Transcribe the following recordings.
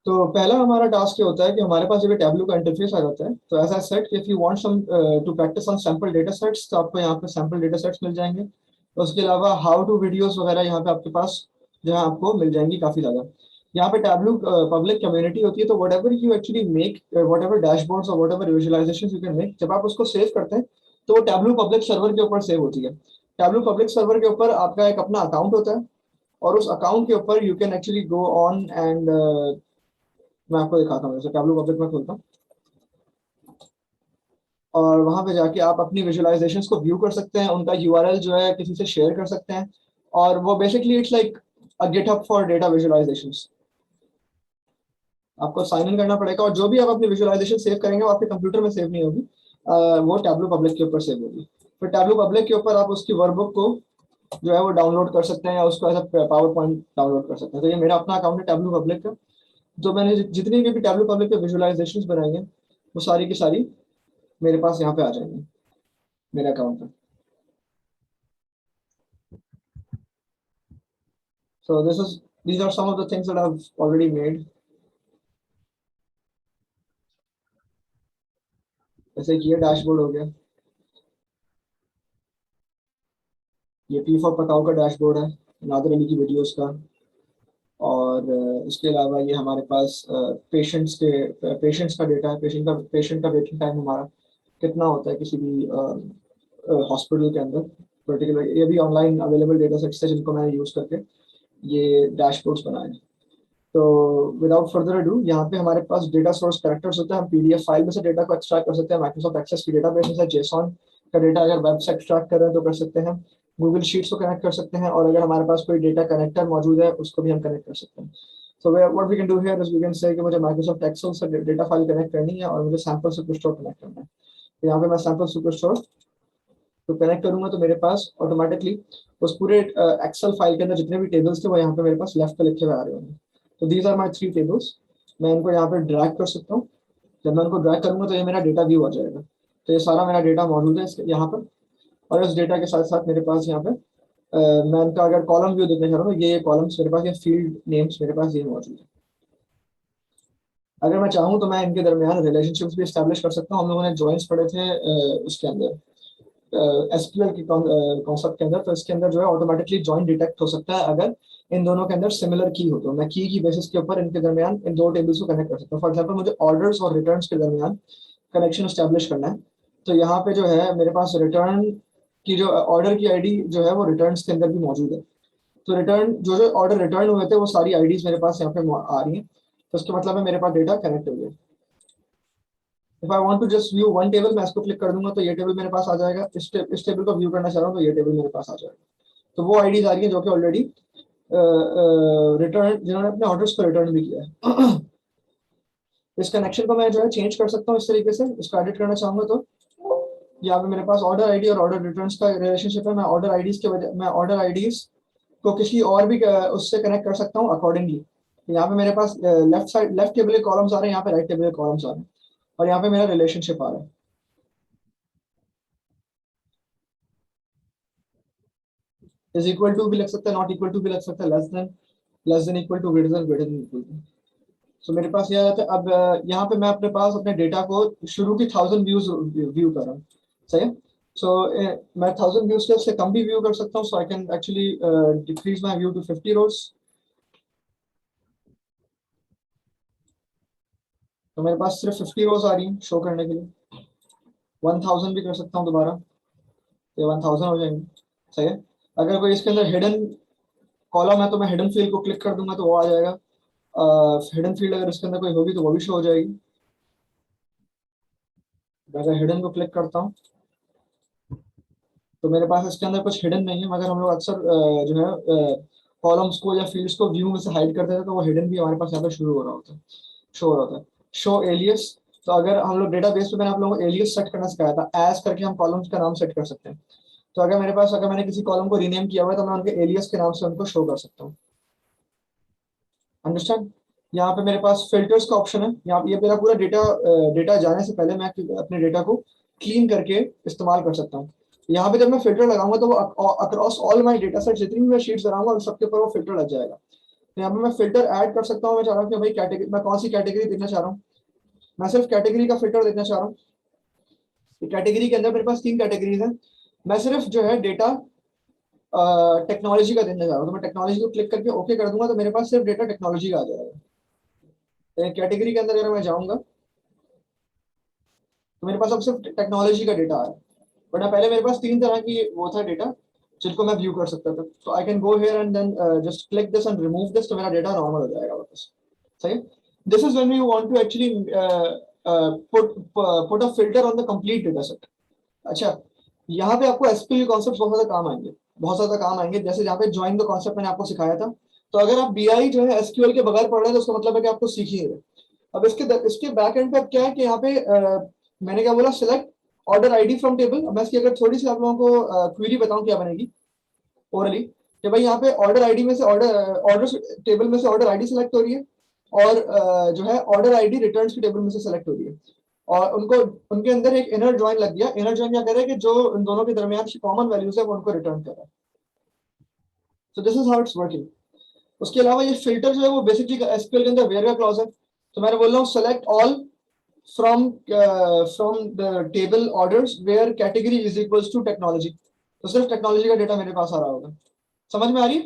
तो पहला हमारा टास्क ये होता है कि हमारे पास जब ये टैबलू का इंटरफेस आ जाता है, तो as I said if you want some to practise on sample data sets, तो आपको यहाँ पे सैंपल डेटा सेट्स मिल जाएंगे। तो उसके अलावा हाउ टू वीडियोस वगैरह यहाँ पे आपके पास जो है आपको मिल जाएंगी काफ़ी ज़्यादा। यहाँ पे टैबलू पब्लिक कम्युनिटी होती है, तो whatever you actually make, whatever dashboards और whatever visualisation you can make, जब आप उसको सेव करते हैं तो वो टैबलू पब्लिक सर्वर के ऊपर सेव होती है। टैबलू पब्लिक सर्वर के ऊपर आपका एक अपना अकाउंट होता है, और उस अकाउंट के ऊपर you can actually go on and मैं आपको दिखाता हूँ। जैसे टैबलू पब्लिक में खोलता हूँ, और वहां पे जाके आप अपनी विजुअलाइजेशंस को व्यू कर सकते हैं, उनका यूआरएल जो है किसी से शेयर कर सकते हैं। और वो basically it's like a GitHub for data visualisations. आपको साइन इन करना पड़ेगा, और जो भी आप अपनी विजुअलाइजेशन सेव करेंगे वो आपके कंप्यूटर में सेव नहीं होगी, वो टैबलू पब्लिक के ऊपर सेव होगी। फिर टैबलू पब्लिक के ऊपर आप उसकी वर्कबुक को जो है वो डाउनलोड कर सकते हैं, या उसको as a power point download कर सकते हैं। तो ये मेरा अपना अकाउंट है टैबलू पब्लिक का। तो मैंने जितनी भी टैबलू पब्लिक पे विजुअलाइजेशंस बनाई हैं, वो सारी की सारी मेरे पास यहाँ पे आ जाएंगी मेरे अकाउंट पे। So these are some of the things that I've already made. जैसे कि ये डैशबोर्ड हो गया, ये पी फॉर पटाओ का डैशबोर्ड है, नादर अली की वीडियोस का। और इसके अलावा ये हमारे पास पेशेंट्स का डेटा है, पेशेंट का वेटिंग टाइम हमारा कितना होता है किसी भी हॉस्पिटल के अंदर पर्टिकुलर। ये भी ऑनलाइन अवेलेबल डेटा सेट्स है जिनको मैंने यूज़ करके ये डैशबोर्ड्स बनाए हैं। तो विदाउट फर्दर अडू, यहाँ पे हमारे पास डेटा सोर्स कैरेक्टर्स होते हैं। हम पीडीएफ फाइल में से डेटा को एक्सट्रैक्ट कर सकते हैं, माइक्रोसॉफ्ट एक्सेस की डेटाबेस में से जेसॉन का डेटा अगर वेब से एक्सट्रैक्ट कर रहे हैं तो कर सकते हैं। गूगल शीट्स को कनेक्ट कर सकते हैं, और अगर हमारे पास कोई डेटा कनेक्टर मौजूद है उसको भी हम कनेक्ट कर सकते हैं। So what we can do here is we can say कि मुझे माइक्रोसॉफ्ट एक्सेल से डेटा फाइल कनेक्ट करनी है, और मुझे सैंपल सुपरस्टोर कनेक्ट करना है। तो यहाँ पे मैं सैंपल सुपरस्टोर तो कनेक्ट करूंगा, तो मेरे पास ऑटोमेटिकली उस पूरे एक्सेल फाइल के अंदर जितने भी टेबल्स थे वो यहाँ पे मेरे पास लेफ्ट पे लिखे हुए आ रहे होंगे। तो दीज आर माई 3 टेबल्स। मैं इनको यहाँ पे ड्रैग कर सकता हूँ। जब मैं इनको ड्रैग करूंगा तो ये मेरा डेटा व्यू आ जाएगा। तो ये सारा मेरा डेटा मौजूद है यहाँ पर। और इस डेटा के साथ साथ मेरे पास यहाँ पे मैं इनका अगर कॉलम व्यू देखना चाह रहा हूँ, ये कॉलम्स मेरे पास, ये फील्ड नेम्स मेरे पास ये मौजूद है। अगर मैं चाहूँ तो मैं इनके दरमियान रिलेशनशिप्स भी स्टैब्लिश कर सकता हूँ। हम लोगों ने जॉइंट्स पढ़े थे उसके अंदर, एसक्यूएल के कॉन्सेप्ट के अंदर। तो इसके अंदर जो है ऑटोमेटिकली जॉइन डिटेक्ट हो सकता है अगर इन दोनों के अंदर सिमिलर की हो, तो मैं की बेसिस के ऊपर इनके दरमियान इन दो टेबल्स को कनेक्ट कर सकता हूँ। फॉर एग्जांपल मुझे ऑर्डर्स और रिटर्न्स के दरमियान कनेक्शन स्टैब्लिश करना है, तो यहाँ पे जो है मेरे पास रिटर्न की जो ऑर्डर की आईडी जो है वो रिटर्न्स के अंदर भी मौजूद है। तो रिटर्न जो जो ऑर्डर रिटर्न हुए थे वो सारी आईडीज मेरे पास यहाँ पे आ रही हैं। तो इसका मतलब है मेरे पास डेटा कनेक्ट हो गया। If I want to just view one table, मैं इसको क्लिक कर दूंगा तो ये टेबल मेरे पास आ जाएगा। इस टेबल को व्यू करना चाह रहा हूँ तो ये टेबल मेरे पास आ जाएगा। तो वो आईडीज आ रही है जो कि ऑलरेडी रिटर्न, जिन्होंने अपने ऑर्डर्स को रिटर्न भी किया है। इस कनेक्शन को मैं जो है चेंज कर सकता हूँ इस तरीके से। इसको एडिट करना चाहूंगा तो यहाँ पे मेरे पास ऑर्डर आईडी और ऑर्डर रिटर्न्स का रिलेशनशिप है। मैं ऑर्डर आईडीज को किसी और भी उससे कनेक्ट कर सकता हूँ अकॉर्डिंगली। तो यहाँ पे मेरे पास लेफ्ट टेबल के कॉलम्स आ रहे हैं, यहाँ पे राइट टेबल के कॉलम्स आ रहे हैं, और यहाँ पे मेरा रिलेशनशिप आ रहा है। इज इक्वल टू भी लग सकता है, नॉट इक्वल टू भी लग सकता है, less than equal to, greater than equal to. So मेरे पास ये आ जाता है। अब यहाँ पे मैं अपने पास अपने डेटा को शुरू की 1000 व्यूज व्यू कर रहा हूँ, सही है। सो मैं 1000 व्यूज के उससे कम भी व्यू कर सकता हूँ। So I can actually decrease my view to 50 rows. तो मेरे पास सिर्फ 50 रोज आ रही हैं शो करने के लिए। 1000 भी कर सकता हूँ दोबारा, तो 1000 हो जाएंगे, सही है। अगर कोई इसके अंदर हिडन कॉलम है तो मैं हिडन फील्ड को क्लिक कर दूंगा तो वो आ जाएगा। हिडन फील्ड अगर इसके अंदर कोई होगी तो वो भी शो हो जाएगी। अगर हिडन को क्लिक करता हूँ तो मेरे पास इसके अंदर कुछ हिडन नहीं है, मगर हम लोग अक्सर जो है कॉलम्स को या फील्ड्स को व्यू में से हाइड कर देते हैं, तो वो हिडन भी हमारे पास यहाँ पे शुरू हो रहा होता है, शो हो रहा होता है। शो एलियस, तो अगर हम लोग डेटाबेस पे, मैंने आप लोगों को एलियस सेट करना सिखाया था, एज करके हम कॉलम्स का नाम सेट कर सकते हैं। तो अगर मैंने किसी कॉलम को रीनेम किया हुआ है तो मैं उनके एलियस के नाम से उनको शो कर सकता हूँ। अंडरस्टैंड। यहाँ पे मेरे पास फिल्टर्स का ऑप्शन है। यहाँ ये मेरा पूरा डेटा जाने से पहले मैं अपने डेटा को क्लीन करके इस्तेमाल कर सकता हूँ। यहाँ पे जब मैं फिल्टर लगाऊंगा तो वो across all my data set जितनी भी मैं शीट्स बनाऊंगा उन सबके ऊपर वो फिल्टर लग जाएगा। तो यहाँ पे मैं फिल्टर ऐड कर सकता हूँ। मैं चाह रहा हूँ कि भाई कैटेगरी, मैं कौन सी कैटेगरी देखना चाह रहा हूँ, मैं सिर्फ कैटेगरी का फिल्टर देखना चाह रहा हूँ। कैटेगरी के अंदर मेरे पास 3 कैटेगरीज हैं। मैं सिर्फ जो है डेटा टेक्नोलॉजी का देखना चाह रहा हूँ, तो मैं टेक्नोलॉजी को क्लिक करके ओके कर दूंगा, तो मेरे पास सिर्फ डेटा टेक्नोलॉजी का आ जाएगा। कैटेगरी के अंदर अगर मैं जाऊंगा तो मेरे पास अब सिर्फ टेक्नोलॉजी का डेटा आ रहा है, वरना पहले मेरे पास 3 तरह की वो था डेटा जिनको मैं व्यू कर सकता था। तो I can go here and then just click this and remove this, तो मेरा डेटा नॉर्मल हो जाएगा वापस। सही। This is when you want to actually put a filter on the complete data set. अच्छा, यहाँ पे आपको एसक्यूएल कॉन्सेप्ट बहुत ज्यादा काम आएंगे, बहुत ज्यादा काम आएंगे। जैसे यहाँ पे ज्वाइन द कॉन्सेप्ट मैंने आपको सिखाया था, तो अगर आप बीआई जो है एसक्यूएल के बगैर पढ़ रहे हैं तो उसका मतलब है कि आपको सीख ही नहीं। अब इसके बैक एंड पे अब क्या है कि यहाँ पे मैंने क्या बोला, select order ID from table. अब मैं इसकी अगर थोड़ी सी आप लोगों को क्वेरी बताऊं क्या बनेगी ओरली, कि भाई यहाँ पे ऑर्डर आईडी में से ऑर्डर टेबल में से ऑर्डर आईडी सेलेक्ट हो रही है, और जो है ऑर्डर आईडी रिटर्न्स की टेबल में से सेलेक्ट हो रही है, और उनको उनके अंदर एक इनर जॉइन लग गया। इनर जॉइन क्या कर रहा है कि जो इन दोनों के दरमियान कॉमन वैल्यूज है वो उनको रिटर्न कर रहा है। सो this is how it's working. उसके अलावा ये फिल्टर जो है वो बेसिकली एसक्यूएल के अंदर वेयर का क्लॉज है। तो मैं बोल रहा हूँ select all from the table orders where category is equals to technology। तो सिर्फ टेक्नोलॉजी का डेटा मेरे पास आ रहा होगा। समझ में आ रही है?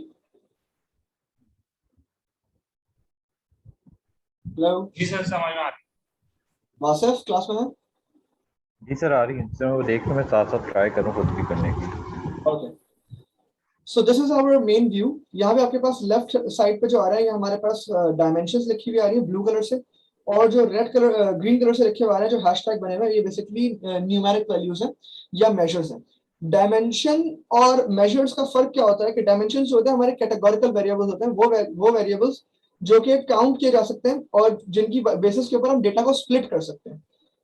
हेलो जी सर, समझ में आ रही वासिफ, क्लास में है? जी सर आ रही है, तो वो देख के मैं साथ साथ ट्राई करूँ खुद भी करने की। Okay, so this is our main view. यहाँ पे आपके पास लेफ्ट साइड पे जो आ रहा है, ये हमारे पास डायमेंशंस लिखी हुई आ रही है ब्लू कलर से, और जो रेड कलर ग्रीन कलर से लिखे हुए आ रहे हैं, जो हैशटैग बने हुए हैं, ये बेसिकली न्यूमेरिक वैल्यूज हैं या मेजर्स हैं। डायमेंशन और मेजर्स का फर्क क्या होता है कि डायमेंशन जो होते हैं हमारे कैटेगोरिकल वेरिएबल्स होते हैं, वो वेरिएबल्स जो कि काउंट किए जा सकते हैं और जिनकी बेसिस के ऊपर हम डेटा को स्प्लिट कर सकते हैं।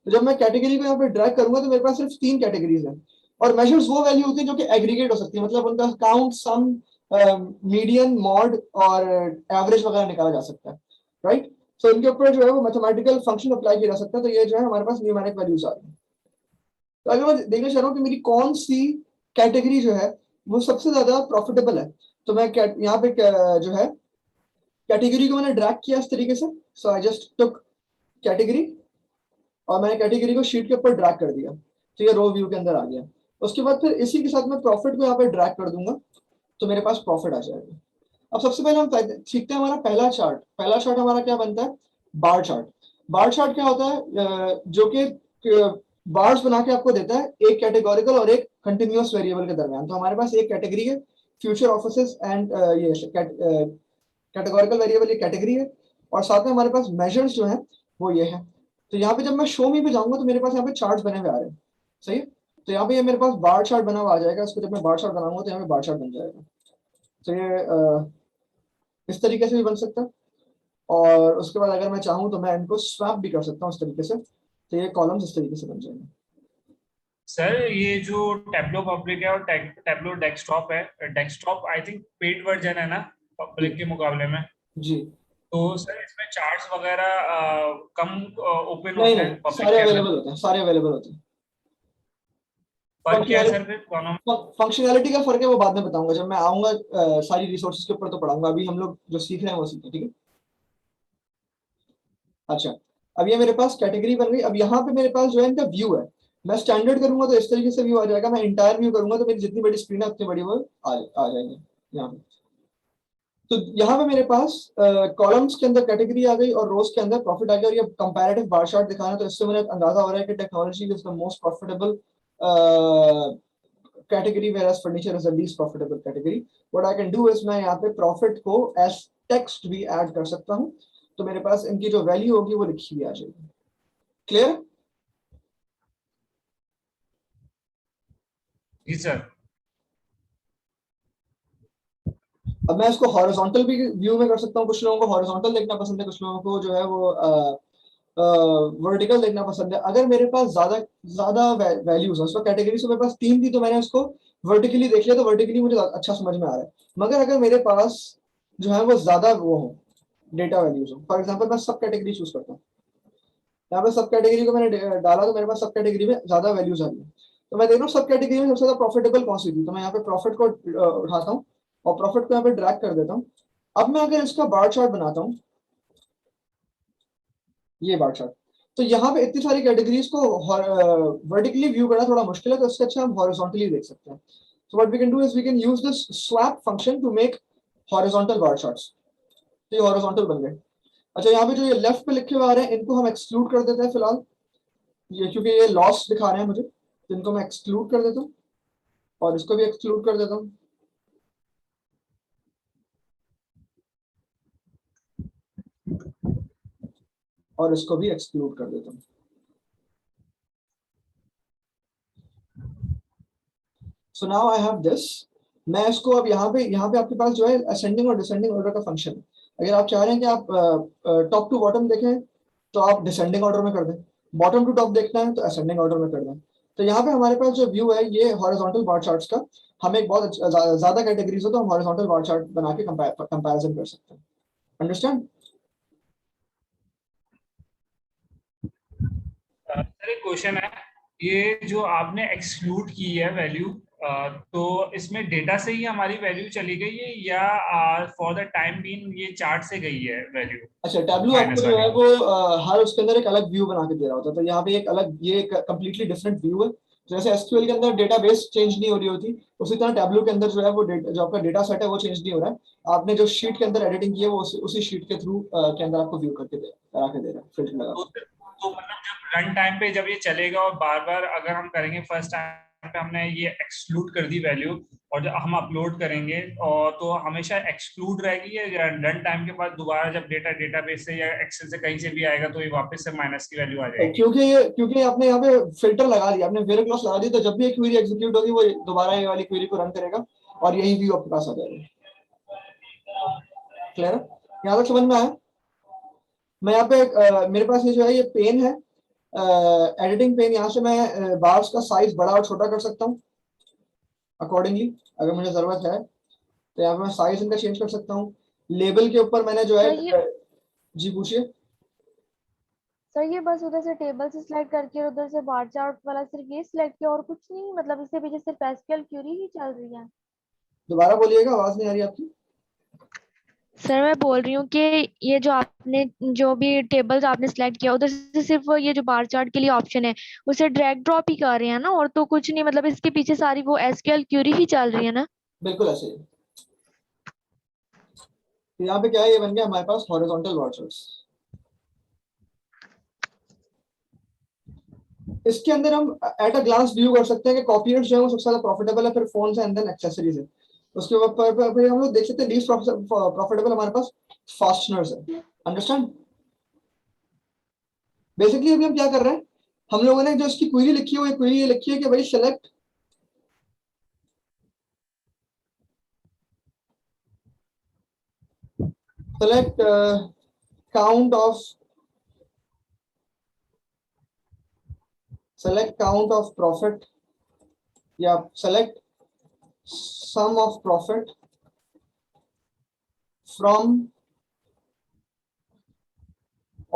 तो जब मैं कैटेगरी को यहाँ पे ड्रैग करूंगा तो मेरे पास सिर्फ 3 कैटेगरीज हैं। और मेजर्स वो वैल्यू होती है जो कि एग्रीगेट हो सकती है, मतलब उनका काउंट, सम, मीडियन, मॉड और एवरेज वगैरह निकाला जा सकता है। राइट। सो इनके ऊपर जो है वो मैथमेटिकल फंक्शन अप्लाई किया जा सकता है। तो ये जो है हमारे पास न्यूमेरिक वैल्यूज आ रही है। तो अगर मैं देखना चाह रहा हूँ कि मेरी कौन सी कैटेगरी जो है वो सबसे ज्यादा प्रॉफिटेबल है, तो मैं यहाँ पे जो है कैटेगरी को मैंने ड्रैग किया इस तरीके से। सो आई जस्ट टुक कैटेगरी, और मैंने कैटेगरी को शीट के ऊपर ड्रैग कर दिया, तो ये रो व्यू के अंदर आ गया। उसके बाद फिर इसी के साथ मैं प्रॉफिट को यहाँ पे ड्रैग कर दूंगा, तो मेरे पास प्रॉफिट आ जाएगा। अब सबसे पहले हम सीखते हैं हमारा पहला चार्ट। पहला चार्ट हमारा क्या बनता है? Bar chart. बार चार्ट क्या होता है? जो कि बार्स बना के आपको देता है एक कैटेगोरिकल और एक कंटिन्यूअस वेरिएबल के दरमियान। तो हमारे पास एक कैटेगरी है फ्यूचर ऑफिसेस एंड ये कैटेगोरिकल वेरिएबल ये कैटेगरी है, और साथ में हमारे पास मेजर्स जो है वो ये है। तो यहाँ पे जब मैं शो मी पे जाऊंगा तो मेरे पास यहाँ पे चार्ट्स बने हुए आ रहे हैं। सही है। तो यहाँ पे ये मेरे पास बार चार्ट बना हुआ आ जाएगा। इसको जब मैं बार चार्ट बनाऊंगा तो यहाँ पे बार चार्ट बन जाएगा। तो ये इस तरीके से भी बन सकता है, और उसके बाद अगर मैं चाहूँ तो मैं इनको स्वैप भी कर सकता हूँ इस तरीके से, तो ये कॉलम्स इस तरीके से बन जाएंगे। सर, ये जो टैब्लो पब्लिक है और टैब्लो डेस्कटॉप है, desktop I think paid version है ना जी पब्लिक के मुकाबले में। जी। तो सर इसमें चार्ट्स वगैरह कम ओपन नहीं होते नहीं, हैं पब्लिक सारे के अंदर। अवेलेबल होते हैं, सारे अवेलेबल होते हैं। फर्क क्या है सर फिर दोनों में? फंक्शनैलिटी का फर्क है वो बाद में बताऊंगा, जब मैं आऊंगा सारी रिसोर्सेज के ऊपर तो पढ़ाऊंगा। अभी हम लोग जो सीख रहे हैं वो सीखें, ठीक है? अच्छा, अब ये मेरे पास कैटेगरी बन गई। अब यहाँ पे मेरे पास जो है इनका व्यू है। मैं स्टैंडर्ड करूंगा तो इस तरीके से व्यू आ जाएगा। मैं इंटायर व्यू करूंगा तो मेरी जितनी बड़ी स्क्रीन है उतनी बड़ी वो आ जाएंगे यहाँ पे। तो यहाँ पे मेरे पास कॉलम्स के अंदर कैटेगरी आ गई और रोज के अंदर प्रॉफिट आ गया, और ये कंपैरेटिव बार चार्ट दिखाना है। तो इससे मुझे अंदाजा हो रहा है कि technology is the most profitable category, whereas furniture is the least profitable category. What I can do is मैं यहाँ पे प्रॉफिट को एज टेक्स्ट भी ऐड कर सकता हूँ, तो मेरे पास इनकी जो वैल्यू होगी वो लिखी हुई आ जाएगी। क्लियर? जी सर। अब मैं इसको हॉरिजॉन्टल भी व्यू में कर सकता हूँ। कुछ लोगों को हॉरिजॉन्टल देखना पसंद है, कुछ लोगों को जो है वो वर्टिकल देखना पसंद है। अगर मेरे पास ज्यादा ज्यादा वैल्यूज है, उसको कैटेगरी से मेरे पास 3 थी तो मैंने उसको वर्टिकली देख लिया, तो वर्टिकली मुझे अच्छा समझ में आ रहा है। मगर अगर मेरे पास जो है वो ज्यादा वो हो, डेटा वैल्यूज हो, फॉर एग्जाम्पल मैं सब कैटेगरी चूज करता हूँ। यहाँ पे सब कैटेगरी को मैंने डाला तो मेरे पास सब कैटेगरी में ज्यादा वैल्यूज आ रही है। तो मैं देख रहा हूँ सब कैटेगरी में सबसे ज्यादा प्रॉफिटेबल कौन सी थी, तो मैं यहाँ पे प्रॉफिट को उठाता हूँ और प्रॉफिट को यहाँ पे ड्रैग कर देता हूँ। अब मैं अगर इसका बार चार्ट बनाता हूँ, ये बार चार्ट, तो यहाँ पे इतनी सारी कैटेगरीज को वर्टिकली व्यू करना थोड़ा मुश्किल है, तो इससे अच्छा हम हॉरिजॉन्टली देख सकते हैं. So what we can do is we can use this swap function to make horizontal bar charts. तो ये horizontal बन गए. अच्छा, यहाँ पे जो ये लेफ्ट पे लिखे हुए आ रहे हैं इनको हम एक्सक्लूड कर देते हैं फिलहाल, ये क्योंकि ये लॉस दिखा रहे हैं मुझे, तो इनको मैं एक्सक्लूड कर देता हूँ और इसको भी एक्सक्लूड कर देता हूँ. और इसको भी एक्सक्लूड कर देता हूँ. So now I have this. मैं इसको अब यहाँ पे आपके पास जो है असेंडिंग और डिसेंडिंग ऑर्डर का फंक्शन है. अगर आप चाह रहे हैं कि आप टॉप टू बॉटम देखें तो आप डिसेंडिंग ऑर्डर में कर दें, बॉटम टू टॉप देखना है तो असेंडिंग ऑर्डर में कर दें. तो यहाँ पे हमारे पास जो व्यू है ये हॉरिजॉन्टल बार चार्ट्स का, हमें एक बहुत ज्यादा कैटेगरीज हो तो हम हॉरिजॉन्टल बार चार्ट बना के कंपैरिजन कर सकते हैं. अंडरस्टैंड? सर एक क्वेश्चन है, ये जो आपने एक्सक्लूड की है वैल्यू, तो इसमें डेटा से ही हमारी वैल्यू चली गई है या फॉर द टाइम बीइंग ये चार्ट से गई है वैल्यू? अच्छा, टैब्लू आपको जो है वो हर उसके अंदर एक अलग व्यू बना के दे रहा होता है. तो यहाँ पे एक अलग, ये एक कंप्लीटली डिफरेंट व्यू है. जैसे एसक्यूएल के अंदर डेटाबेस चेंज नहीं हो रही होती, उसी तरह टैब्लू के अंदर जो है वो जो आपका डेटा सेट है वो चेंज नहीं हो रहा है. आपने जो शीट के अंदर एडिटिंग की है वो उसी शीट के थ्रू के अंदर आपको व्यू करके करा के दे रहा है, फिल्टर लगा. तो मतलब जब रन टाइम पे जब ये चलेगा और बार बार अगर हम करेंगे, फर्स्ट टाइम पे हमने ये एक्सक्लूड कर दी वैल्यू और जब हम अपलोड करेंगे और तो हमेशा एक्सक्लूड रहेगी या रन टाइम के बाद दोबारा जब डेटा डेटाबेस से या एक्सेल से कहीं से भी आएगा तो ये वापस से माइनस की वैल्यू आ जाएगी? क्योंकि आपने यहाँ पे फिल्टर लगा दिया, आपने वेरिएबल क्लॉज लगा दी, तो जब भी एक क्वेरी एग्जीक्यूट होगी वो दोबारा ये वाली क्वेरी को रन करेगा और यही व्यू आपके पास आ जाएगा. क्लियर है? यहाँ तक समझ में आया? मैं यहाँ पे मेरे पास ये जो है ये पेन है, एडिटिंग पेन. यहाँ से मैं बार्स का साइज बड़ा और छोटा कर सकता हूँ अकॉर्डिंगली, अगर मुझे जरूरत है तो यहाँ पे मैं साइज इनका चेंज कर सकता हूँ. लेबल के ऊपर मैंने जो है जी पूछिए. सर ये बस उधर से टेबल से सिलेक्ट करके और उधर से बार चार्ट वाला सिर्फ ये सिलेक्ट किया और कुछ नहीं, मतलब इसके पीछे सिर्फ एसक्यूएल क्वेरी ही चल रही है? दोबारा बोलिएगा, आवाज नहीं आ रही आपकी. सर मैं बोल रही हूँ कि ये जो आपने जो भी टेबल्स आपने सिलेक्ट किया उधर से सिर्फ ये जो बार चार्ट के लिए ऑप्शन है उसे ड्रैग ड्रॉप ही कर रहे हैं ना, और तो कुछ नहीं, मतलब इसके पीछे सारी वो एसक्यूएल क्वेरी ही चल रही है ना? बिल्कुल ऐसे ही. तो यहाँ पे क्या है, ये बन गया हमारे पास हॉरिजॉन्टल बार चार्ट्स. इसके अंदर हम एट अ ग्लांस व्यू कर सकते हैं कि कॉपीराइट जो है वो सबसे ज्यादा प्रॉफिटेबल है, फिर फोन है एंड देन एक्सेसरीज है. उसके ऊपर फिर हम लोग देख सकते हैं लीस्ट प्रॉफिटेबल हमारे पास फास्टनर्स है. अंडरस्टैंड? बेसिकली अभी हम क्या कर रहे हैं, हम लोगों ने जो इसकी क्वेरी लिखी है वो क्वेरी ये लिखी है कि भाई सेलेक्ट काउंट ऑफ प्रॉफिट या select sum of profit from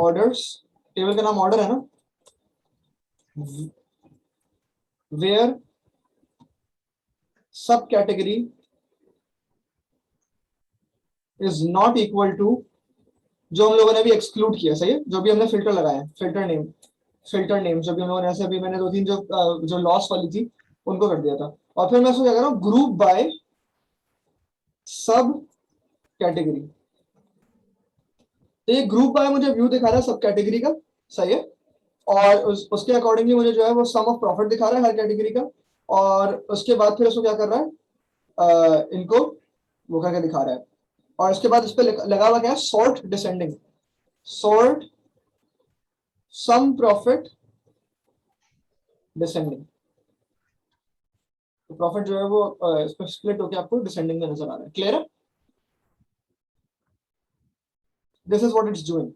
orders. Table का नाम ऑर्डर है ना, where सब category is not equal to जो हम लोगों ने अभी एक्सक्लूड किया. सही है? जो भी हमने फिल्टर लगाया, फिल्टर नेम जो भी हम लोगों ने ऐसे अभी मैंने 2-3 जो लॉस वाली थी उनको कर दिया था. और फिर मैं इसको क्या कर रहा हूँ, ग्रुप बाय सब कैटेगरी. तो ये ग्रुप बाय मुझे व्यू दिखा रहा है सब कैटेगरी का. सही है? और उसके अकॉर्डिंगली मुझे जो है वो सम ऑफ प्रॉफिट दिखा रहा है हर कैटेगरी का. और उसके बाद फिर उसको क्या कर रहा है, इनको वो करके दिखा रहा है. और इसके बाद इस पे लगा हुआ क्या है, sort descending, sort sum profit descending. तो प्रॉफिट जो है वो इस पे स्प्लिट होकर आपको डिसेंडिंग में नजर आ रहा है. क्लियर है? This is what it's doing.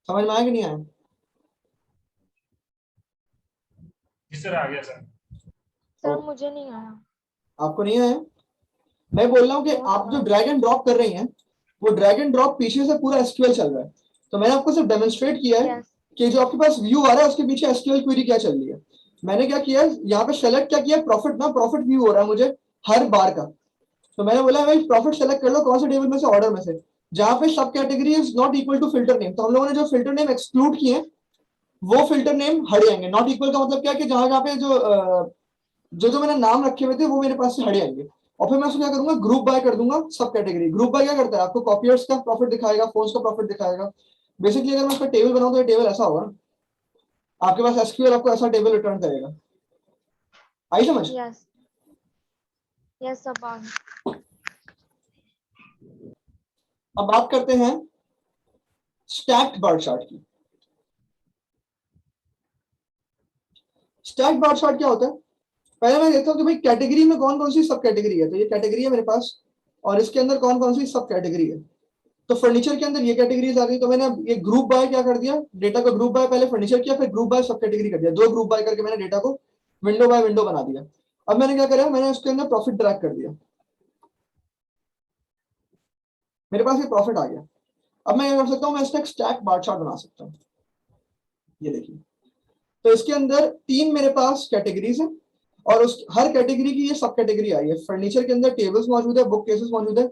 समझ में आया कि नहीं आया? जी सर, आ गया सर. सर मुझे नहीं आया. आपको नहीं आया? मैं बोल रहा हूँ कि आप जो ड्रैग एंड ड्रॉप कर रही हैं वो ड्रैग एंड ड्रॉप पीछे से पूरा एसक्यूएल चल रहा है. तो मैंने आपको सिर्फ डेमोन्स्ट्रेट किया है कि जो आपके पास व्यू आ रहा है उसके पीछे एसक्यूएल क्वेरी क्या चल रही है. मैंने क्या किया है यहाँ पे सेलेक्ट क्या किया, प्रॉफिट ना, प्रॉफिट व्यू हो रहा है मुझे हर बार का. तो मैंने बोला भाई प्रॉफिट सेलेक्ट कर लो कौन से टेबल में से, ऑर्डर में से, जहां पे sub category is not equal to filter name. तो हम लोगों ने जो फिल्टर नेम एक्सक्लूड किए वो फिल्टर नेम हट जाएंगे। नॉट इक्वल का मतलब क्या है कि जहां जहां पे जो मैंने नाम रखे हुए थे वो मेरे पास से हट जाएंगे। और फिर मैं उसको क्या करूंगा, ग्रुप बाय कर दूंगा सब कैटेगरी। ग्रुप बाय क्या करता है, आपको कॉपियर्स का प्रॉफिट दिखाएगा, फोन्स का प्रॉफिट दिखाएगा। बेसिकली अगर मैं इसका टेबल बनाऊं तो ये टेबल ऐसा होगा, आपके पास एसक्यूएल आपको ऐसा टेबल रिटर्न करेगा। आई समझ? यस यस सब आ गया। अब बात करते हैं स्टैक्ड बार चार्ट की। स्टैक्ड बार चार्ट क्या होता है, पहले मैं देखता हूँ कि भाई कैटेगरी में कौन कौन सी सब कैटेगरी है। तो ये कैटेगरी है मेरे पास, और इसके अंदर कौन कौन सी सब कैटेगरी है। तो फर्नीचर के अंदर ये कैटेगरीज आ गई। तो मैंने ये ग्रुप बाय क्या कर दिया, डेटा को ग्रुप बाय पहले फर्नीचर किया, फिर ग्रुप बाय सब कैटेगरी कर दिया। दो ग्रुप बाय करके मैंने डेटा को विंडो बाय विंडो बना दिया। अब मैंने क्या करा, मैंने उसके अंदर प्रॉफिट ड्रैग कर दिया, मेरे पास ये प्रॉफिट आ गया। अब मैं क्या कर सकता हूँ, मैं इसका एक स्टैक बार चार्ट बना सकता हूँ। ये देखिए, तो इसके अंदर तीन मेरे पास कैटेगरीज हैं, और उस हर कैटेगरी की ये सब कैटेगरी आई है। फर्नीचर के अंदर टेबल्स मौजूद है, बुक केसेस मौजूद है,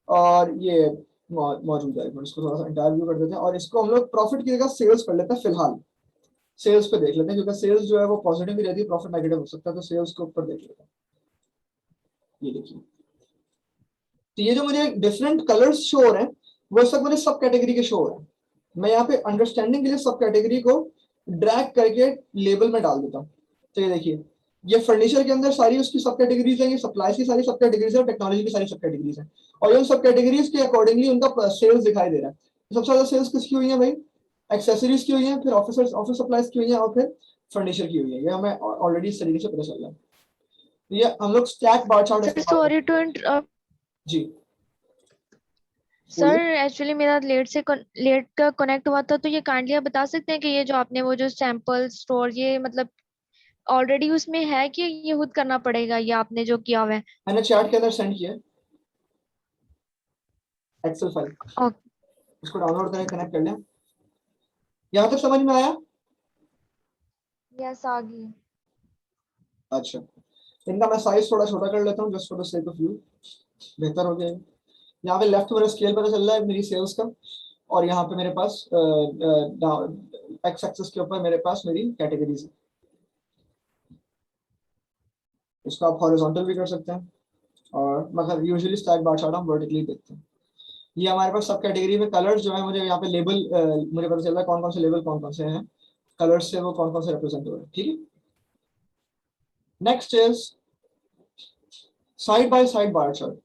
और ये मौजूद है। इसको थोड़ा सा इंटरव्यू कर देते हैं, और इसको हम लोग प्रॉफिट की जगह सेल्स कर लेते हैं। फिलहाल सेल्स पे देख लेते हैं, क्योंकि सेल्स जो है वो पॉजिटिव भी रहती है, प्रॉफिट नेगेटिव हो सकता है। तो सेल्स के ऊपर देख लेते हैं। ये देखिए, तो ये जो मुझे डिफरेंट कलर्स शो हो रहे हैं वो सब मुझे सब कैटेगरी के शो हो रहे हैं। मैं यहाँ पे अंडरस्टैंडिंग के लिए सब कैटेगरी को ड्रैग करके लेबल में डाल देता हूँ। तो ये देखिए, ये फर्नीचर के अंदर सारी उसकी सब कैटेगरीज है, ये सप्लाई की सारी सब कैटेगरीज है, टेक्नोलॉजी की सारी सब कैटेगरीज है, और ये सब कैटेगरीज के अकॉर्डिंगली उनका सेल्स दिखाई दे रहा है। सबसे ज्यादा सेल्स किसकी हुई है भाई, एक्सेसरीज की हुई है, फिर ऑफिस सप्लाईज की हुई है, और फिर फर्नीचर की हुई है। ये हमें ऑलरेडी इस तरीके से पता चल रहा है। ये हम लोग स्टैक बार चार्ट सर इस्तेमाल सॉरी करते टू हैं। इंटरप्ट जी सर, बोलिए। एक्चुअली मेरा लेट का कनेक्ट हुआ था, तो ये काइंडली आप बता सकते हैं कि ये जो आपने वो जो सैंपल स्टोर, ये मतलब ऑलरेडी उसमें है कि ये खुद करना पड़ेगा, ये आपने जो किया हुआ है? मैंने चैट के अंदर सेंड किया एक्सेल फाइल, ओके। इसको डाउनलोड करें, कनेक्ट कर लें। यहाँ तक समझ में आया? यस आ गई। अच्छा, इनका मैं साइज थोड़ा छोटा कर लेता हूँ just for the sake of view, बेहतर हो जाएगा। यहाँ पे लेफ्ट मेरा स्केल पता चल रहा है मेरी सेल्स का, और यहाँ पे मेरे पास एक्स एक्सिस के ऊपर मेरे पास मेरी कैटेगरीज है। इसको आप हॉरिजॉन्टल भी कर सकते हैं, और मगर यूजुअली स्टैक बार चार्ट हम वर्टिकली देखते हैं। ये हमारे पास सब कैटेगरी में कलर्स जो है, मुझे यहाँ पे लेबल मुझे पता चल रहा है कौन कौन से लेबल कौन कौन से हैं, कलर्स से वो कौन कौन से रिप्रेजेंट हो रहे हैं। ठीक है, next is side by side bar chart.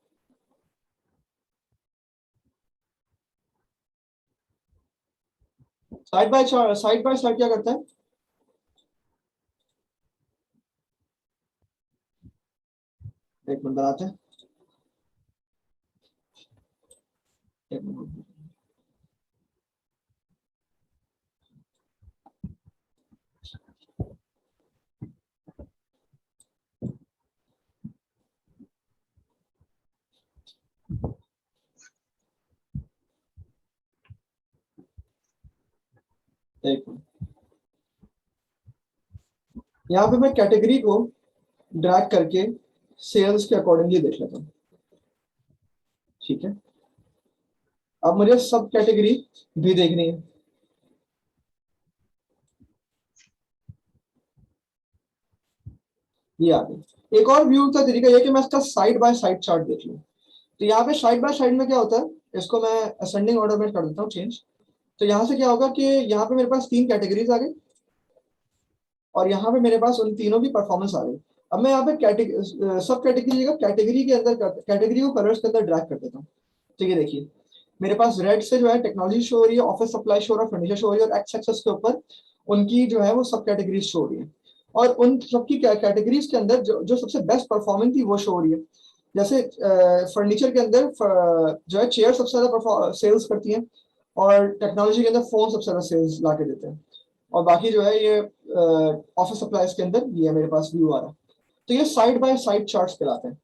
Side by side क्या करता है, एक मिनट बनाते हैं, एक मिनट। एक मिनट, यहाँ पे मैं कैटेगरी को ड्रैग करके सेल्स के अकॉर्डिंगली देख लेता हूँ। ठीक है, अब मुझे सब कैटेगरी भी देखनी है। ये आ गई। एक और व्यू का तरीका ये कि मैं इसका साइड बाय साइड चार्ट देख लूँ। तो यहाँ पे साइड बाय साइड में क्या होता है, इसको मैं असेंडिंग ऑर्डर में कर देता हूँ चेंज। तो यहाँ से क्या होगा कि यहाँ पे मेरे पास तीन कैटेगरीज आ गई, और यहाँ पे मेरे पास उन तीनों की परफॉर्मेंस आ गई। अब मैं यहाँ पे सब कैटेगरी का कैटेगरी के अंदर कैटेगरी को कलर्स के अंदर ड्रैग कर देता हूँ। तो ये देखिए, मेरे पास रेड से जो है टेक्नोलॉजी शो हो रही है, ऑफिस सप्लाई शो हो रहा है, फर्नीचर शो हो रही है, और एक्स एक्सेस के ऊपर उनकी जो है वो सब कैटेगरीज शो हो रही है। और उन सबकी कैटेगरीज के अंदर जो सबसे बेस्ट परफॉर्मेंस थी वो शो हो रही है। जैसे फर्नीचर के अंदर जो है चेयर सबसे ज्यादा सेल्स करती हैं, और टेक्नोलॉजी के अंदर फोन सबसे ज्यादा सेल्स ला के देते हैं, और बाकी जो है ये ऑफिस सप्लाईज के अंदर ये मेरे पास व्यू आ रहा है। तो ये साइड बाय साइड चार्ट्स कहलाते हैं।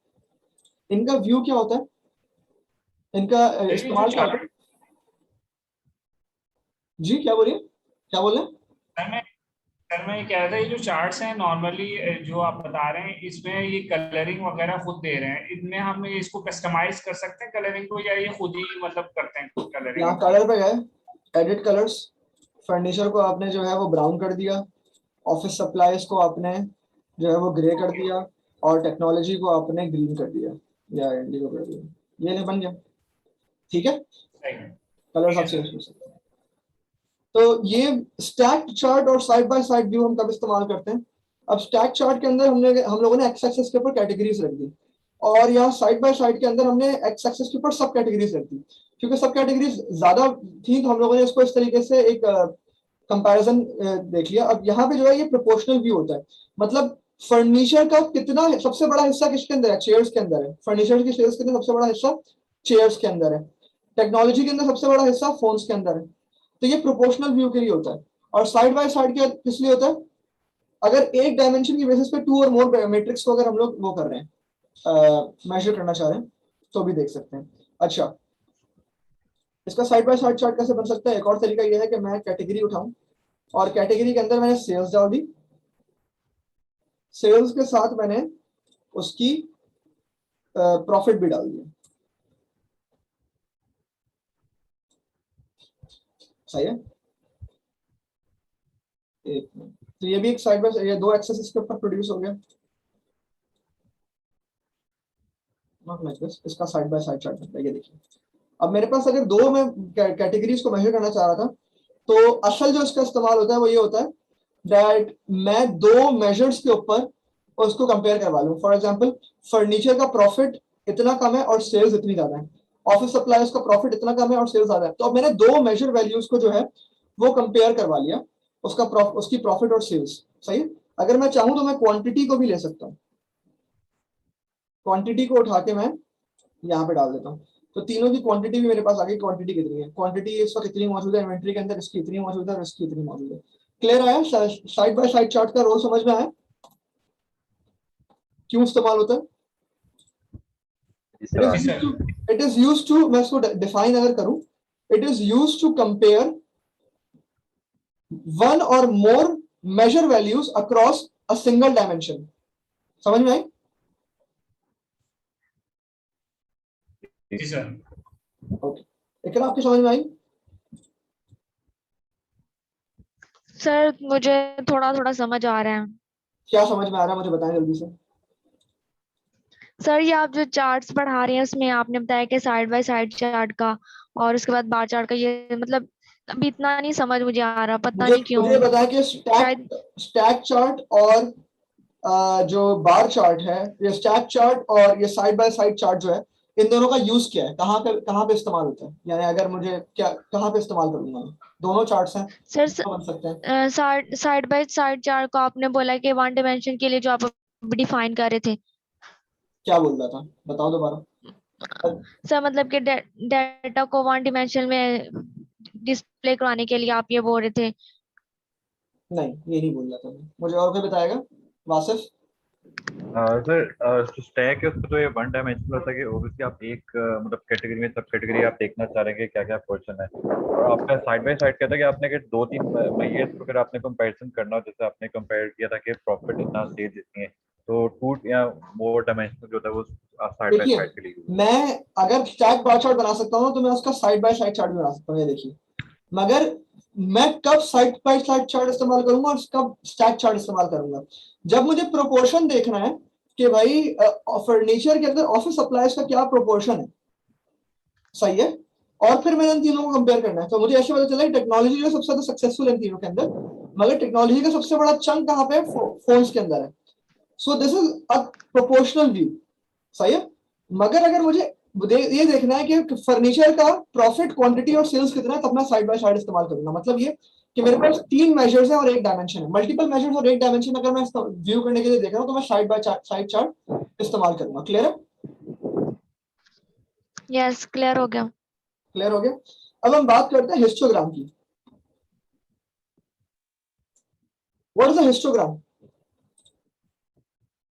इनका व्यू क्या होता है, इनका ये जो इस्तेमाल क्या होता है? जी क्या बोलिए, क्या बोल रहे हैं? चार्ट सर मैं ये कह रहा था, ये जो चार्ट्स हैं नॉर्मली जो आप बता रहे हैं इसमें ये कलरिंग वगैरह खुद दे रहे हैं, इनमें हम इसको कस्टमाइज कर सकते हैं कलरिंग को, या ये खुद ही मतलब करते हैं यहाँ कलरिंग? कलर पे गए, एडिट कलर्स, फर्नीचर को आपने जो है वो ब्राउन कर दिया, ऑफिस सप्लाईज को आपने जो है वो ग्रे कर दिया, और टेक्नोलॉजी को आपने ग्रीन कर दिया या इंडिगो कर दिया, ये नहीं बन गया। ठीक है, कलर्स ठीक आप है चेंज सर। कर सकते हैं। तो ये स्टैक चार्ट और साइड बाय साइड व्यू हम कब इस्तेमाल करते हैं? अब स्टैक चार्ट के अंदर हम लोगों ने एक्स एक्सेस के ऊपर कैटेगरीज रख दी, और यहाँ साइड बाय साइड के अंदर हमने एक्स एक्सेस के ऊपर सब कैटेगरीज रख दी। क्योंकि सब कैटेगरीज ज्यादा थी तो हम लोगों ने इसको इस तरीके से एक कंपैरिजन देख लिया। अब यहाँ पे जो है ये प्रोपोर्शनल व्यू होता है, मतलब फर्नीचर का कितना सबसे बड़ा हिस्सा किसके अंदर है? चेयर्स के अंदर है। फर्नीचर की सेल्स के अंदर सबसे बड़ा हिस्सा चेयर्स के अंदर है। टेक्नोलॉजी के अंदर सबसे बड़ा हिस्सा फोन्स के अंदर है। तो ये प्रोपोर्शनल व्यू के लिए होता है। और साइड बाय साइड के किस लिए होता है? अगर एक डायमेंशन की बेसिस पे टू और मोर मैट्रिक्स को अगर हम लोग वो कर रहे हैं, मेजर करना चाह रहे हैं, तो भी देख सकते हैं। अच्छा, इसका साइड बाय साइड चार्ट कैसे बन सकता है? एक और तरीका ये है कि मैं कैटेगरी उठाऊं और कैटेगरी के अंदर मैंने सेल्स डाल दी, सेल्स के साथ मैंने उसकी प्रॉफिट भी डाल दिया। सही है। एक मिनट, तो ये भी एक साइड बाय, ये दो एक्सेस इसके ऊपर प्रोड्यूस हो गया। नॉट लाइक दिस, इसका साइड बाय साइड चार्ट बनता है, ये देखिए। अब मेरे पास अगर दो मैं कैटेगरीज को मेजर करना चाह रहा था, तो असल जो इसका इस्तेमाल होता है वो ये होता है दैट मैं दो मेजर्स के ऊपर उसको कंपेयर करवा लूं। फॉर एग्जांपल, फर्नीचर का प्रॉफिट इतना कम है और सेल्स इतनी ज्यादा है, ऑफिस सप्लायर्स का प्रॉफिट इतना कम है और सेल्स ज्यादा है। तो अब मैंने दो मेजर वैल्यूज को जो है वो कंपेयर करवा लिया, उसकी प्रॉफिट और सेल्स। सही है। अगर मैं चाहूं तो मैं क्वांटिटी को भी ले सकता हूँ, क्वांटिटी को उठा के मैं यहाँ पे डाल देता हूँ, तो तीनों की क्वांटिटी भी मेरे पास आ गई। क्वांटिटी कितनी है? क्वांटिटी इस वक्त कितनी मौजूद है इन्वेंट्री के अंदर? इसकी इतनी मौजूद है और इसकी इतनी मौजूद है। क्लियर आया? साइड बाय साइड चार्ट का रोल समझ में आया, क्यों इस्तेमाल होता है? जी इट सर आ इज जी रही used sir. To it is used to मैं इसको डिफाइन अगर करूं, it is used to compare one और more measure values across a single dimension. समझ में आई? है। जी सर। ओके, इकरा आपकी समझ में आई? सर मुझे थोड़ा थोड़ा समझ आ रहा है। क्या समझ में आ रहा है मुझे बताएं जल्दी से। सर ये आप जो चार्ट्स पढ़ा रहे हैं उसमें आपने बताया कि साइड बाय साइड चार्ट का और उसके बाद बार चार्ट का, ये मतलब अभी इतना नहीं समझ मुझे आ रहा, पता मुझे नहीं क्यों। मुझे ये बताया कि शायद स्टैक चार्ट और जो बार चार्ट है, ये स्टैक चार्ट और ये साइड बाय साइड चार्ट जो है, इन दोनों का यूज क्या है? कहाँ पे इस्तेमाल होता है? यानी अगर मुझे क्या कहाँ पे इस्तेमाल करूंगा मैं? दोनों चार्ट्स हैं, सर दोनों बन सकते हैं। साइड बाय साइड चार्ट को आपने बोला कि वन डिमेंशन के लिए जो आप डिफाइन कर रहे थे। क्या बोल रहा था, बताओ दोबारा। सर मतलब कि डेटा को वन डिमेंशन में डिस्प्ले कराने के लिए आप ये बोल रहे थे। नहीं, ये नहीं बोल रहा था मैं। मुझे और कोई बताएगा? वासिफ? सर जो स्टैक है उसको तो ये वन डायमेंशनल होता है कि ओब्वियसली आप एक मतलब कैटेगरी में सब कैटेगरी आप देखना चाह रहे हैं कि क्या क्या पोर्शन है। और आपका साइड बाय साइड कहता है कि आपने कि दो तीन मैयर्स को अगर आपने कंपैरिजन करना हो, जैसे आपने कंपेयर किया था कि प्रॉफिट इतना सेल्स इतनी है, तो टू या मोर डायमेंशनल जो होता है वो साइड बाय देखिए, साइड के लिए यूज होता मैं अगर स्टैक बार चार्ट बना सकता हूँ तो मैं उसका साइड बाय साइड चार्ट भी बना सकता हूँ, ये देखिए। मगर मैं कब साइड बाय साइड चार्ट इस्तेमाल करूंगा और कब स्टैक चार्ट इस्तेमाल करूंगा? जब मुझे प्रोपोर्शन देखना है कि भाई फर्नीचर के अंदर ऑफिस सप्लाईज का क्या प्रोपोर्शन है। सही है। और फिर मैंने इन तीनों को कंपेयर करना है, तो मुझे ऐसे पता चला कि टेक्नोलॉजी जो सबसे ज्यादा सक्सेसफुल है इन तीनों के अंदर, मगर टेक्नोलॉजी का सबसे बड़ा चंक कहाँ पे है? फोन्स के अंदर है। सो this is a proportional view. सही है। मगर अगर मुझे ये देखना है कि फर्नीचर का प्रॉफिट, क्वांटिटी और सेल्स कितना है, तब मैं साइड बाय साइड इस्तेमाल करूंगा। मतलब ये कि मेरे पास तीन मेजर्स हैं और एक डायमेंशन है, मल्टीपल मेजर्स और एक डायमेंशन अगर मैं व्यू करने के लिए देख रहा हूं तो मैं साइड बाय साइड चार्ट इस्तेमाल करूंगा। क्लियर है? यस, क्लियर हो गया। क्लियर हो गया। अब हम बात करते हैं हिस्टोग्राम की। What is a histogram?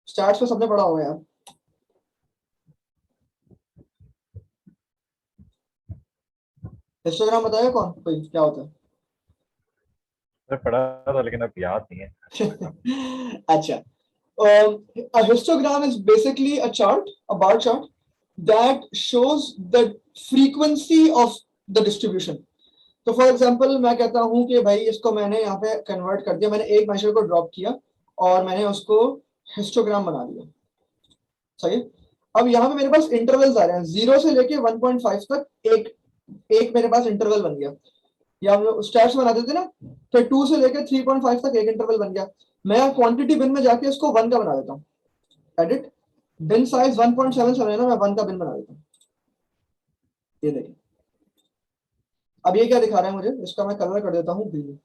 Start में सबने पढ़ा होगा यार। हिस्टोग्राम बताएगा कौन कोई क्या होता है? सर पढ़ा था लेकिन अब याद नहीं है। अच्छा, a histogram is basically a chart, a bar chart that shows the frequency of the distribution. तो फॉर एग्जांपल मैं कहता हूं कि भाई इसको मैंने यहाँ पे कन्वर्ट कर दिया, मैंने एक मेजर को ड्रॉप किया और मैंने उसको हिस्टोग्राम बना दिया, सही है। अब यहाँ पे मेरे पास इंटरवल्स आ रहे हैं 0 से लेके 1.5 तक, एक एक मेरे पास इंटरवल बन गया, या हम लोग स्टैट्स बनाते थे ना, फिर 2 से लेके 3.5 तक एक इंटरवल बन गया। मैं क्वांटिटी बिन में जाके इसको 1 का बना देता हूँ, एडिट बिन साइज 1.77 है ना, मैं 1 का बिन बना देता हूँ। ये देखिए, अब ये क्या दिखा रहा है मुझे, इसका मैं कलर कर देता हूँ ग्रीन।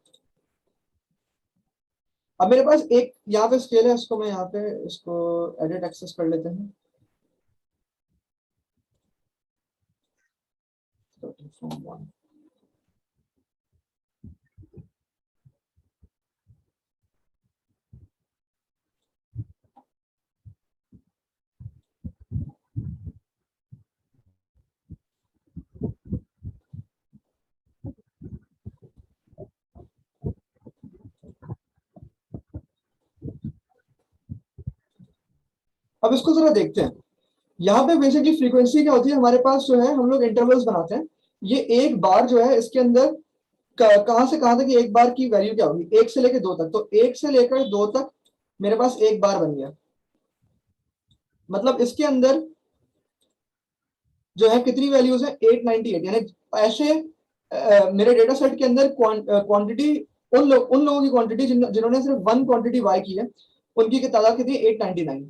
अब मेरे पास एक यहाँ पे स्केल है, इसको मैं यहाँ पे इसको एडिट एक्सेस कर लेते हैं। From 1. अब इसको जरा देखते हैं। यहाँ पे बेसिकली फ्रीक्वेंसी क्या होती है हमारे पास, जो है हम लोग इंटरवल्स बनाते हैं। ये एक बार जो है इसके अंदर कहां से कहां तक एक बार की वैल्यू क्या होगी, 1 से लेकर 2 तक, तो 1 से लेकर 2 तक मेरे पास एक बार बन गया। मतलब इसके अंदर जो है कितनी वैल्यूज है, 898, यानी ऐसे मेरे डेटा सेट के अंदर क्वांटिटी उन लोगों की क्वांटिटी जिन्होंने सिर्फ 1 क्वांटिटी बाय की है, उनकी तादाद कितनी है, 899।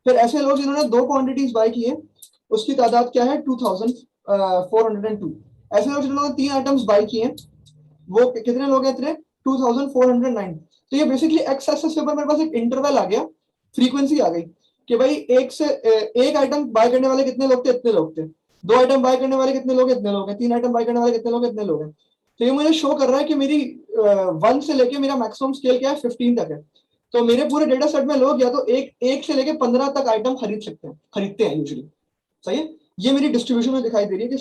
फिर ऐसे लोग जिन्होंने 2 क्वांटिटीज बाय की है, उसकी तादाद क्या है, 2402। ऐसे लोग जिन्होंने 3 आइटम्स बाय किए हैं, वो कितने लोग हैं, इतने 2409। तो ये बेसिकली एक्स एक्सिस के ऊपर मेरे पास एक इंटरवल आ गया, फ्रीक्वेंसी आ गई कि भाई एक आइटम बाय करने वाले कितने लोग थे, इतने लोग थे। 2 आइटम बाय करने वाले कितने लोग, इतने लोग हैं। 3 आइटम बाय करने वाले कितने लोग, इतने लोग हैं। तो ये मुझे शो कर रहा है कि मेरी 1 से लेके मेरा मैक्सिमम स्केल क्या है, 15 तक है। तो मेरे पूरे डेटा सेट में लोग या तो एक से लेके 15 तक आइटम खरीदते हैं यूजुअली, सही है। ये मेरी डिस्ट्रीब्यूशन में दिखाई दे रही है कि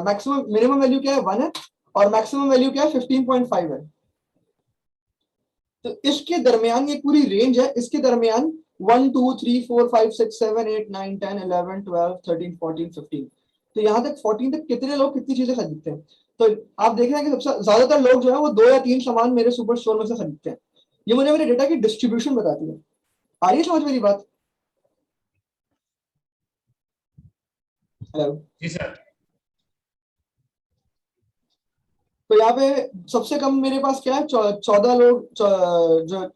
मैक्सिमम मिनिमम वैल्यू क्या है, 1 है, और मैक्सिमम वैल्यू क्या है, 15.5 है। तो इसके दरमियान ये पूरी रेंज है, इसके दरमियान 1 2 3 4 5 6 7 8 9 10 11 12 13 14 15, तो यहाँ तक 14 तक कितने लोग कितनी चीजें खरीदते हैं। तो आप देख रहे हैं कि सबसे ज्यादातर लोग जो है वो 2 या 3 सामान मेरे सुपर स्टोर में से खरीदते हैं। ये मुझे मेरे डेटा की डिस्ट्रीब्यूशन बताती है। आ रही है समझ मेरी बात? हेलो जी सर। तो यहाँ पे सबसे कम मेरे पास क्या है, 14 लोग, जो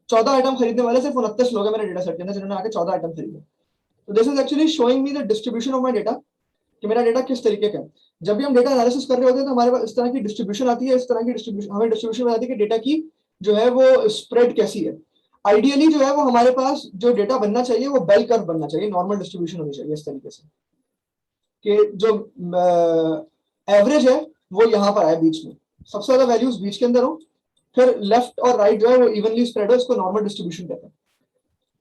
14 आइटम खरीदने वाले सिर्फ 29 लोग हैं मेरे डेटा सेट के अंदर जिन्होंने आके 14 आइटम खरीदे। तो this is actually showing me the distribution of my data, कि मेरा डेटा किस तरीके का है। जब भी हम डेटा एनालिसिस कर रहे होते हैं तो हमारे पास इस तरह की डिस्ट्रीब्यूशन आती है, इस तरह की डिस्ट्रीब्यूशन हमें डिस्ट्रीब्यूशन बताती है कि डेटा की जो है वो स्प्रेड कैसी है। आइडियली जो है वो हमारे पास जो डेटा बनना चाहिए वो बेल कर्व बनना चाहिए, नॉर्मल डिस्ट्रीब्यूशन होनी चाहिए इस तरीके से कि जो एवरेज है वो यहाँ पर आए बीच में, सबसे ज्यादा वैल्यूज बीच के अंदर हो, फिर लेफ्ट और राइट जो है वो इवनली स्प्रेड हो, इसको नॉर्मल डिस्ट्रीब्यूशन कहते हैं।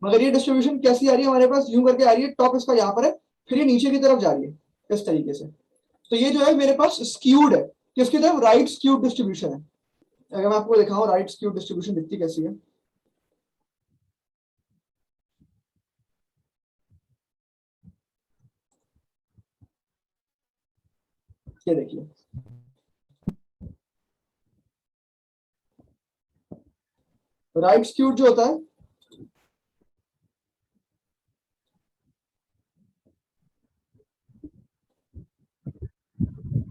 मगर ये डिस्ट्रीब्यूशन कैसी आ रही है हमारे पास, यूं करके आ रही है, टॉप इसका यहाँ पर है, फिर ये नीचे की तरफ जा रही है इस तरीके से। तो ये जो है मेरे पास स्क्यूड है, किसकी तरफ, राइट स्क्यूड डिस्ट्रीब्यूशन है। अगर मैं आपको दिखाऊं राइट स्क्यूड डिस्ट्रीब्यूशन दिखती कैसी है, ये देखिए। राइट स्क्यूड जो होता है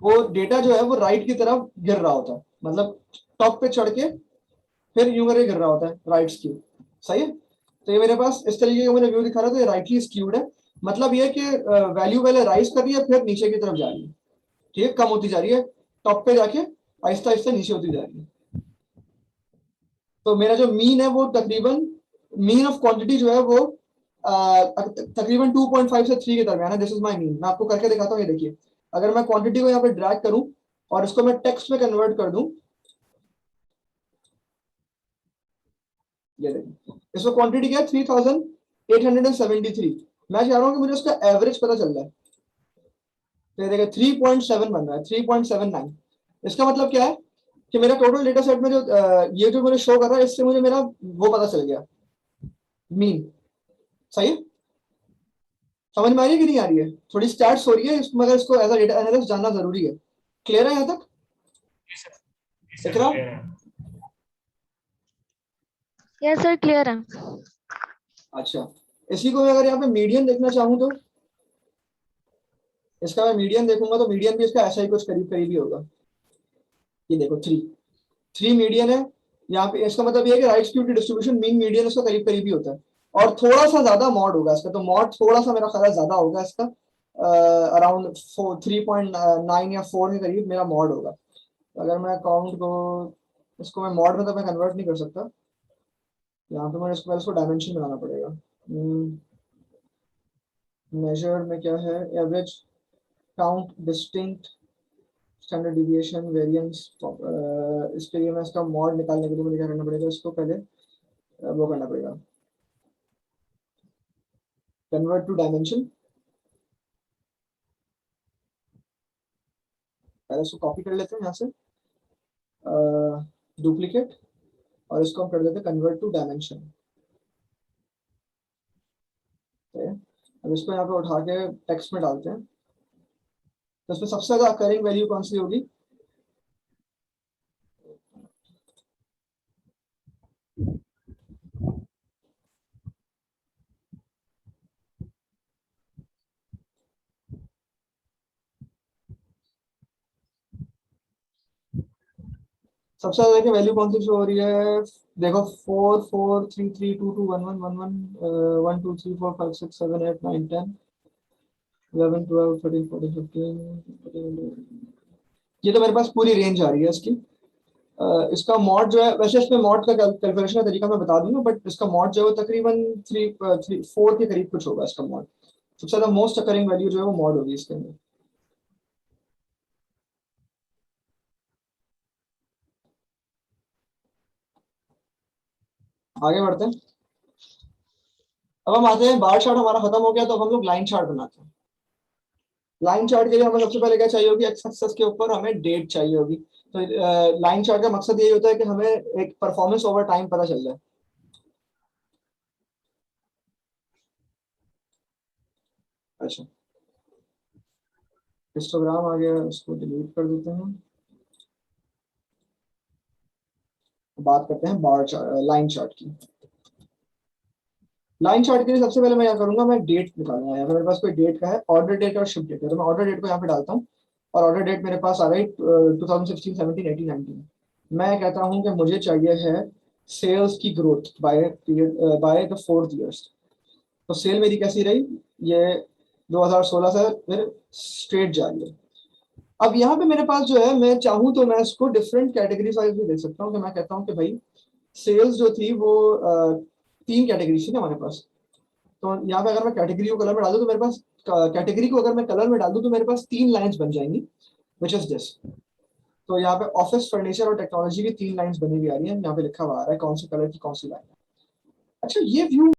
वो डेटा जो है वो राइट की तरफ गिर रहा होता है, मतलब टॉप पे चढ़ के फिर यूं करके गिर रहा होता है, राइट स्क्यू, सही है। तो ये मेरे पास इस तरीके का मुझे व्यू दिखा रहा है, तो ये राइटली स्क्यूड है। मतलब ये कि वैल्यू पहले राइज कर रही है फिर नीचे की तरफ जा रही है, ठीक है, कम होती जा रही है, टॉप पे जाके आहिस्ता आहिस्ता नीचे होती जा रही है। तो मेरा जो मीन है वो तकरीबन, मीन ऑफ क्वांटिटी जो है वो तकरीबन 2.5 से 3 के दरमियान है। This is my mean. मैं आपको करके दिखाता हूँ, ये देखिए। अगर मैं क्वांटिटी को यहाँ पे ड्रैग करूं और इसको मैं टेक्स्ट में कन्वर्ट कर दूं, ये देखिए इसमें क्वांटिटी क्या है, 3873। मैं चाह रहा हूँ कि मुझे उसका एवरेज पता चल रहा है, तो ये देखिए 3.7 बन रहा है, 3.79। इसका मतलब क्या है कि मेरा टोटल डेटा सेट में जो ये जो मुझे शो कर रहा है, इससे मुझे मेरा वो पता चल गया, मीन। सही है? समझ में आ रही है कि नहीं आ रही है? थोड़ी स्टार्ट हो रही है, मगर इसको एज अ डेटा एनालिस्ट जानना जरूरी है। क्लियर है यहाँ तक? दिख रहा? यस सर, क्लियर है। अच्छा, इसी को मैं अगर यहाँ पे मीडियन देखना चाहूँ तो इसका मैं मीडियन देखूंगा तो मीडियन भी इसका ऐसा ही कुछ करीब करीब ही होगा। ये देखो 3 मीडियन है यहाँ पे। इसका मतलब ये है कि राइट स्क्यू की डिस्ट्रीब्यूशन मीन मीडियन इसका करीब करीब ही होता है, और थोड़ा सा ज्यादा मॉड होगा इसका। तो मॉड थोड़ा सा मेरा ख्याल ज्यादा होगा इसका, अराउंड 3.9 या 4 के करीब मेरा मॉड होगा। अगर मैं काउंट को इसको मैं मॉड में तो मैं कन्वर्ट नहीं कर सकता, यहाँ पे मैं इसको डायमेंशन बनाना पड़ेगा। मेजर में क्या है? Average, count, distinct, standard deviation, variance. इसके लिए मैं इसका मॉड निकालने के लिए मुझे क्या करना पड़ेगा? इसको पहले वो करना पड़ेगा, कन्वर्ट टू डायमेंशन। पहले इसको कॉपी कर लेते हैं यहाँ से, डुप्लीकेट, और इसको हम कर देते हैं कन्वर्ट टू डायमेंशन। अब इसको यहाँ पे उठा के टेक्स्ट में डालते हैं, तो इसमें सबसे ज्यादा अकरिंग वैल्यू कौन सी होगी? सबसे ज्यादा की वैल्यू कौन सी शो हो रही है? देखो 4 4 3 3 2 2 1 1 1 1 1 2 3 4 5 6 7 8 9 10 11 12 13 14 15। ये तो मेरे पास पूरी रेंज आ रही है इसकी। इसका मॉड जो है, वैसे इसमें मॉड का कैलकुलेशन का तरीका मैं बता दूंगा, बट इसका मॉड जो है वो तकरीबन 4 के करीब कुछ होगा इसका मॉड। सबसे ज्यादा मोस्ट अकरिंग वैल्यू जो है वो मॉड होगी इसके अंदर। आगे बढ़ते हैं। अब हम आते हैं, बार चार्ट हमारा खत्म हो गया, तो अब हम लोग लाइन चार्ट बनाते हैं। लाइन चार्ट के लिए हमें सबसे पहले क्या चाहिए होगी? एक्स एक्सिस के ऊपर हमें डेट चाहिए होगी। तो लाइन चार्ट का मकसद यही होता है कि हमें एक परफॉर्मेंस ओवर टाइम पता चल जाए। अच्छा, हिस्टोग्राम आ गया, इसको डिलीट कर देते हैं। बात करते हैं बार चार्ट, लाइन चार्ट की। लाइन चार्ट के लिए सबसे पहले मैं क्या करूंगा? मैं डेट निकालूंगा। यहाँ पे मेरे पास कोई डेट का है, ऑर्डर डेट और शिप डेट है, तो मैं ऑर्डर डेट को यहाँ पे डालता हूँ, और ऑर्डर डेट मेरे पास आ रही 2016 17 18 19। मैं कहता हूँ कि मुझे चाहिए है सेल्स की growth by period, by the 4th years. तो सेल मेरी कैसी रही? ये 2016 से फिर स्ट्रेट जा रही है। अब यहाँ पे मेरे पास जो है, मैं चाहूँ तो मैं इसको डिफरेंट कैटेगरी वाइज भी देख सकता हूँ, कि मैं कहता हूँ कि भाई सेल्स जो थी वो 3 कैटेगरी थी ना हमारे पास। तो यहाँ पे अगर मैं कैटेगरी को कलर में डाल दूं, तो मेरे पास कैटेगरी को अगर मैं कलर में डाल दूं तो मेरे पास 3 लाइंस बन जाएंगी, विच इज दिस। तो यहाँ पे ऑफिस फर्नीचर और टेक्नोलॉजी की 3 लाइंस बनी हुई आ रही है, यहाँ पे लिखा हुआ आ रहा है कौन से कलर की कौन सी लाइन है। अच्छा, ये व्यू